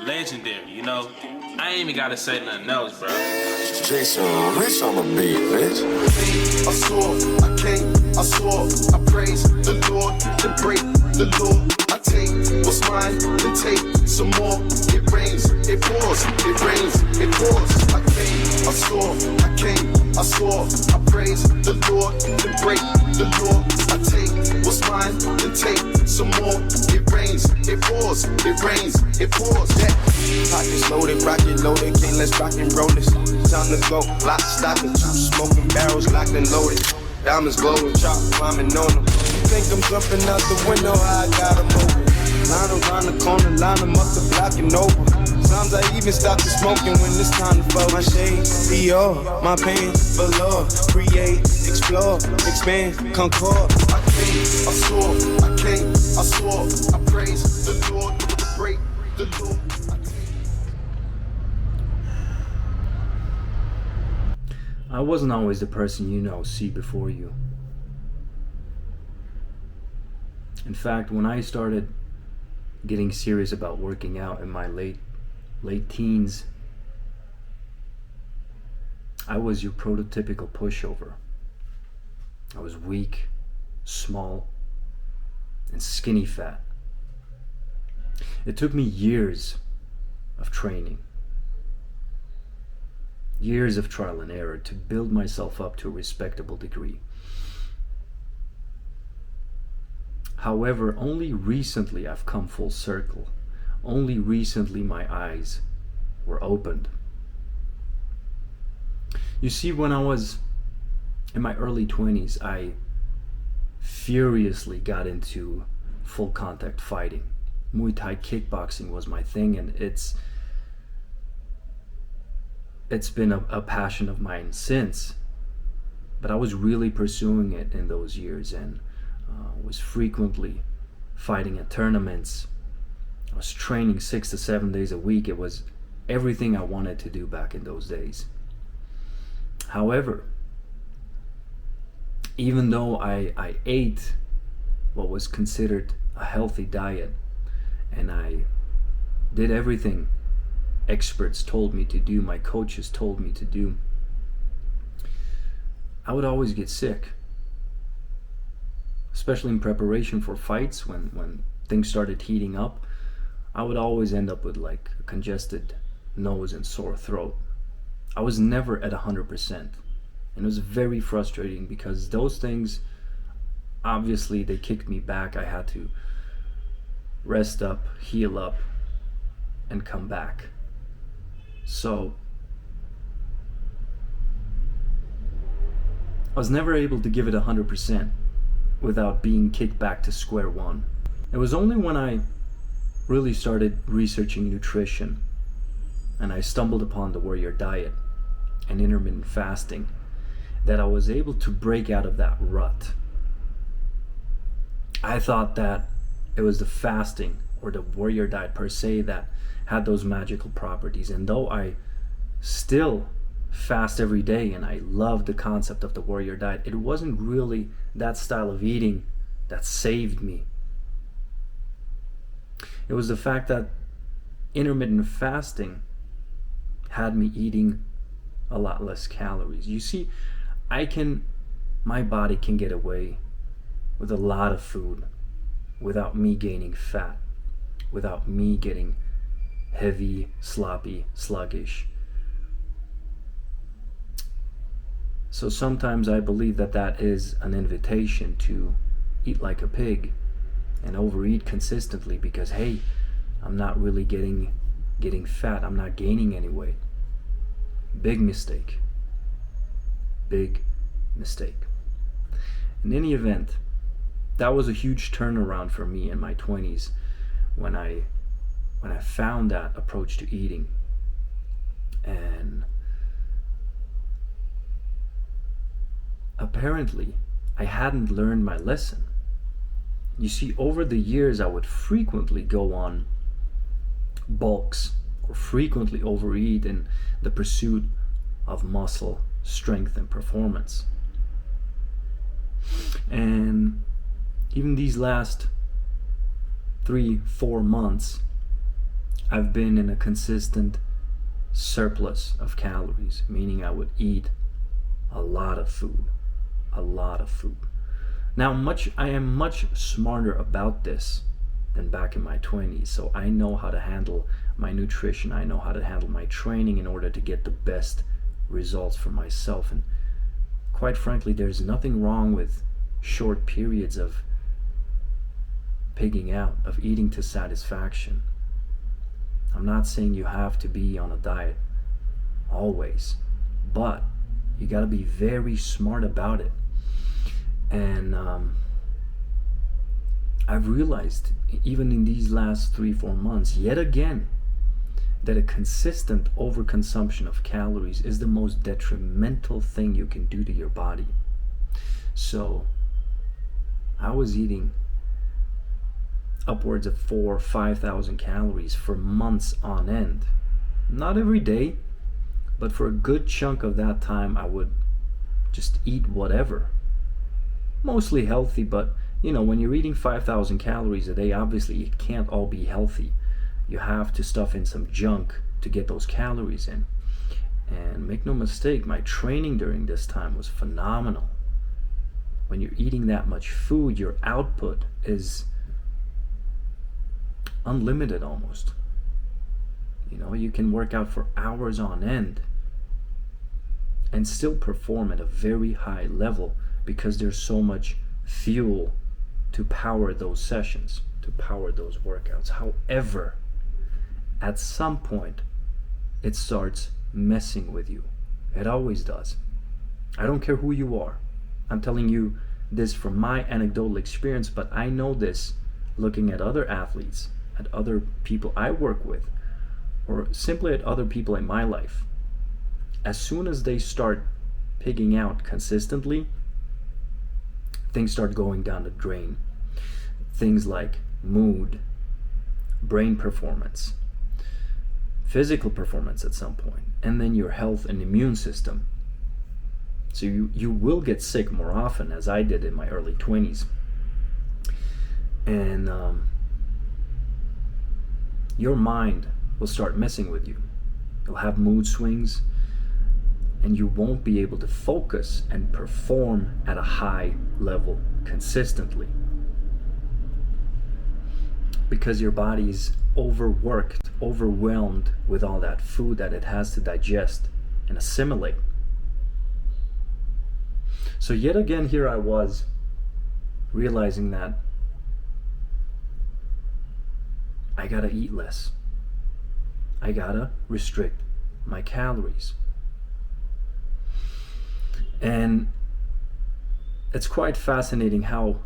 legendary, you know? I ain't even gotta say nothing else, bro. Jason Rich on the beat, bitch. I saw, I came, I saw, I praise the Lord, then break the law. I take what's mine, then take some more. It rains, it pours, it rains, it pours. I came, I saw, I came, I saw, I praise the Lord, then break the law. I take what's mine, then take some more. It rains, it pours, it rains, it pours. Yeah. Pockets loaded, rocket loaded, can't let's rock and roll this. Time to go, lock, stock, and two smoking barrels locked and loaded. Diamonds glowing, chop, climbing on them. You think I'm jumping out the window, I got them open. Line around the corner, line them up the block and over. Sometimes I even stop the smoking when it's time to fold. My shade, Dior, my pain, below. Create, explore, expand, concord. I came, I saw, I came, I saw, I praise the Lord, break the law. I wasn't always the person see before you. In fact, when I started getting serious about working out in my late teens, I was your prototypical pushover. I was weak, small, and skinny fat. It took me years of training, years of trial and error to build myself up to a respectable degree. However, only recently I've come full circle. Only recently my eyes were opened. You see, when I was in my early 20s, I furiously got into full contact fighting. Muay Thai kickboxing was my thing, and it's been a passion of mine since. But I was really pursuing it in those years, and was frequently fighting at tournaments. I was training 6 to 7 days a week. It was everything I wanted to do back in those days. However, even though I ate what was considered a healthy diet, and I did everything experts told me to do, my coaches told me to do, I would always get sick. Especially in preparation for fights, when things started heating up, I would always end up with like a congested nose and sore throat. I was never at 100%. And it was very frustrating because those things, obviously they kicked me back. I had to rest up, heal up, and come back. So I was never able to give it 100% without being kicked back to square one. It was only when I really started researching nutrition and I stumbled upon the warrior diet and intermittent fasting that I was able to break out of that rut. I thought that it was the fasting or the warrior diet per se that had those magical properties, and though I still fast every day and I love the concept of the warrior diet, it wasn't really that style of eating that saved me. It was the fact that intermittent fasting had me eating a lot less calories. You see, my body can get away with a lot of food without me gaining fat, without me getting heavy, sloppy, sluggish. So sometimes I believe that is an invitation to eat like a pig and overeat consistently because, hey, I'm not really getting fat. I'm not gaining any weight. Big mistake. Big mistake. In any event, that was a huge turnaround for me in my 20s when I found that approach to eating. And apparently, I hadn't learned my lesson. You see, over the years, I would frequently go on bulks or frequently overeat in the pursuit of muscle, strength, and performance. And even these last 3-4 months, I've been in a consistent surplus of calories, meaning I would eat a lot of food. Now, I am much smarter about this than back in my 20s, so I know how to handle my nutrition. I know how to handle my training in order to get the best results for myself. And quite frankly, there's nothing wrong with short periods of pigging out, of eating to satisfaction. I'm not saying you have to be on a diet always, but you got to be very smart about it. And I've realized, even in these last 3-4 months, yet again, that a consistent overconsumption of calories is the most detrimental thing you can do to your body. So I was eating upwards of 4,000 or 5,000 calories for months on end. Not every day, but for a good chunk of that time I would just eat whatever. Mostly healthy, but you know, when you're eating 5,000 calories a day, obviously it can't all be healthy. You have to stuff in some junk to get those calories in. And make no mistake, my training during this time was phenomenal. When you're eating that much food, your output is unlimited almost. You know, you can work out for hours on end and still perform at a very high level because there's so much fuel to power those sessions, to power those workouts. However, at some point, it starts messing with you. It always does. I don't care who you are. I'm telling you this from my anecdotal experience, but I know this looking at other athletes, at other people I work with, or simply at other people in my life. As soon as they start pigging out consistently, things start going down the drain. Things like mood, brain performance, physical performance at some point, and then your health and immune system. So you will get sick more often, as I did in my early 20s. And your mind will start messing with you. You'll have mood swings, and you won't be able to focus and perform at a high level consistently because your body's overworked, overwhelmed with all that food that it has to digest and assimilate. So yet again, here I was realizing that I gotta eat less. I gotta restrict my calories. And it's quite fascinating how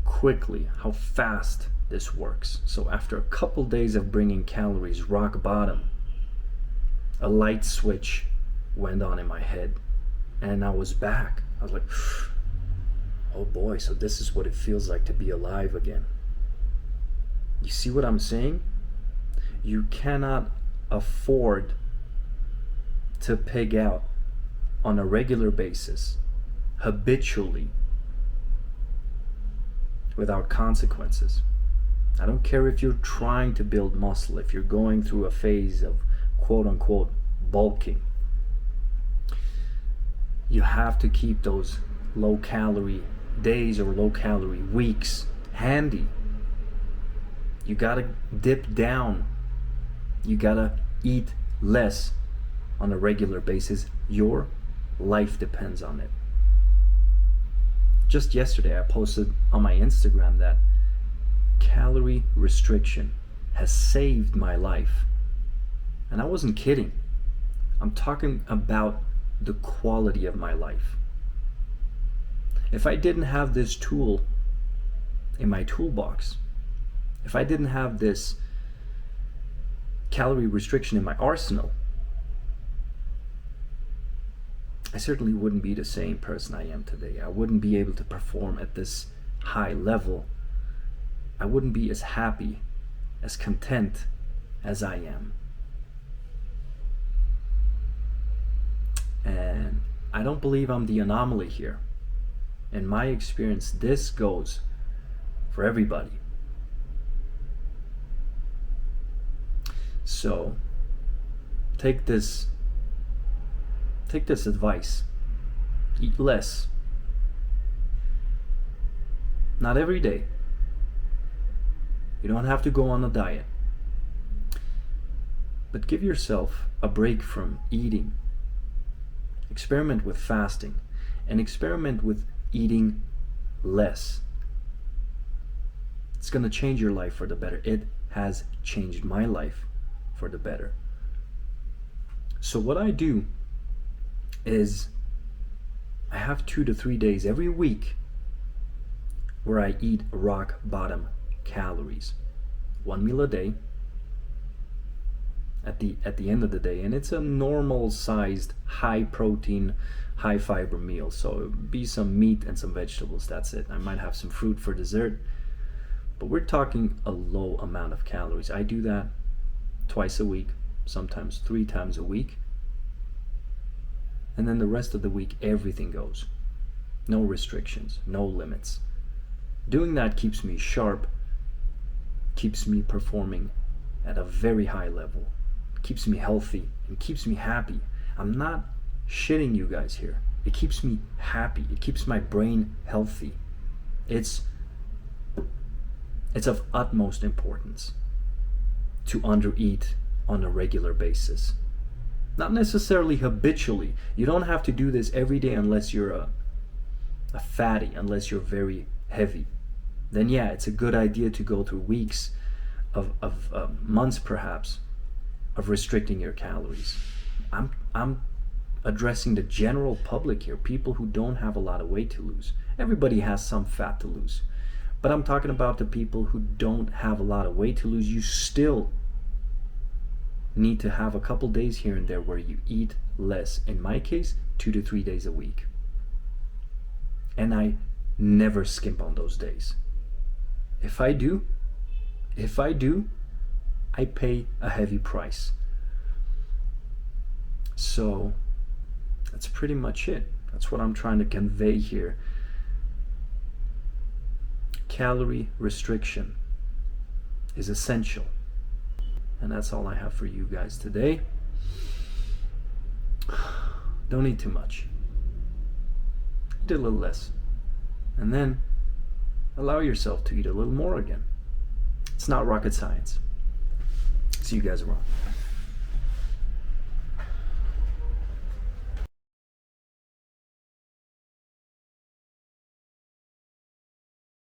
quickly, how fast this works. So after a couple days of bringing calories rock bottom, a light switch went on in my head and I was back. I was like, oh boy, so this is what it feels like to be alive again. You see what I'm saying? You cannot afford to pig out on a regular basis, habitually, without consequences. I don't care if you're trying to build muscle, if you're going through a phase of quote unquote bulking. You have to keep those low calorie days or low calorie weeks handy. You gotta dip down. You gotta eat less on a regular basis. Your life depends on it. Just yesterday I posted on my Instagram that calorie restriction has saved my life. And I wasn't kidding. I'm talking about the quality of my life. If I didn't have this tool in my toolbox, if I didn't have this calorie restriction in my arsenal, I certainly wouldn't be the same person I am today. I wouldn't be able to perform at this high level. I wouldn't be as happy, as content as I am. And I don't believe I'm the anomaly here. In my experience, this goes for everybody. So take this advice. Eat less. Not every day. You don't have to go on a diet. But give yourself a break from eating. Experiment with fasting and experiment with eating less. It's going to change your life for the better. It has changed my life for the better. So what I do is I have 2 to 3 days every week where I eat rock bottom calories. 1 meal a day at the end of the day, and it's a normal sized high protein, high fiber meal. So it would be some meat and some vegetables. That's it. I might have some fruit for dessert, but we're talking a low amount of calories. I do that twice a week, sometimes 3 times a week. And then the rest of the week, everything goes. No restrictions, no limits. Doing that keeps me sharp, keeps me performing at a very high level, keeps me healthy, and keeps me happy. I'm not shitting you guys here. It keeps me happy. It keeps my brain healthy. It's of utmost importance to undereat on a regular basis. Not necessarily habitually. You don't have to do this every day unless you're a fatty, unless you're very heavy. Then yeah, it's a good idea to go through weeks of months perhaps of restricting your calories. I'm addressing the general public here, people who don't have a lot of weight to lose. Everybody has some fat to lose. But I'm talking about the people who don't have a lot of weight to lose. You still need to have a couple days here and there where you eat less. In my case, 2 to 3 days a week. And I never skimp on those days. If I do, I pay a heavy price. So that's pretty much it. That's what I'm trying to convey here. Calorie restriction is essential. And that's all I have for you guys today. Don't eat too much. Eat a little less. And then allow yourself to eat a little more again. It's not rocket science. See you guys around.